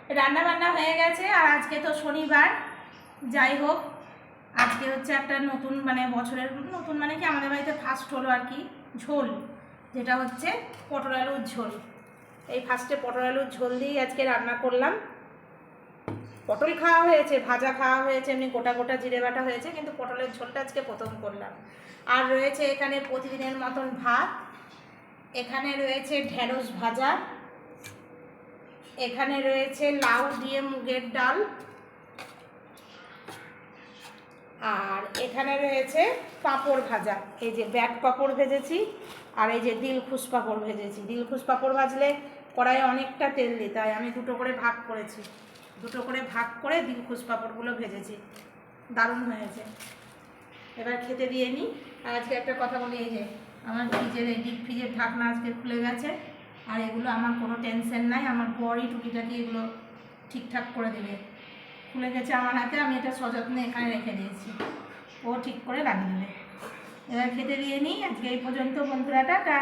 রান্না বান্না হয়ে গেছে। আর আজকে তো শনিবার, যাই হোক আজকে হচ্ছে একটা নতুন মানে বছরের নতুন মানে কি আমাদের বাড়িতে ফার্স্ট হলো আর কি ঝোল, যেটা হচ্ছে পটল আলুর ঝোল। এই ফার্স্টে পটল আলুর ঝোল দিয়েই আজকে রান্না করলাম। পটল খাওয়া হয়েছে, ভাজা খাওয়া হয়েছে, এমনি গোটা গোটা জিরে বাটা হয়েছে, কিন্তু পটলের ঝোলটা আজকে প্রথম করলাম। আর রয়েছে এখানে প্রতিদিনের মতন ভাত, এখানে রয়েছে ঢেঁড়স ভাজা, এখানে রয়েছে লাউ দিয়ে মুগের ডাল, আর এখানে রয়েছে পাঁপড় ভাজা। এই যে ব্যাট পাঁপড় ভেজেছি, আর এই যে দিলখুশ পাঁপড় ভেজেছি। দিলখুশ পাঁপড় ভাজলে কড়াইয়ে অনেকটা তেল দিই, তাই আমি দুটো করে ভাগ করেছি। দুটো করে ভাগ করে দিলখুশ পাঁপড়গুলো ভেজেছি, দারুণ হয়েছে। এবার খেতে দিয়ে নিই। আর আজকে একটা কথা বলি, এই যে আমার ফ্রিজের এই ডিপ ফ্রিজের ঢাকনা আজকে খুলে গেছে, আর এগুলো আমার কোনো টেনশন নাই, আমার বড়ই টুকিটাকি এগুলো ঠিকঠাক করে দেবে। খুলে গেছে আমার হাতে, আমি এটা সযত্নে এখানে রেখে দিয়েছি, ও ঠিক করে লাগিয়ে দেবে। এবার খেতে দিয়ে নিই। আজকে এই পর্যন্ত বন্ধুরা, টাটা।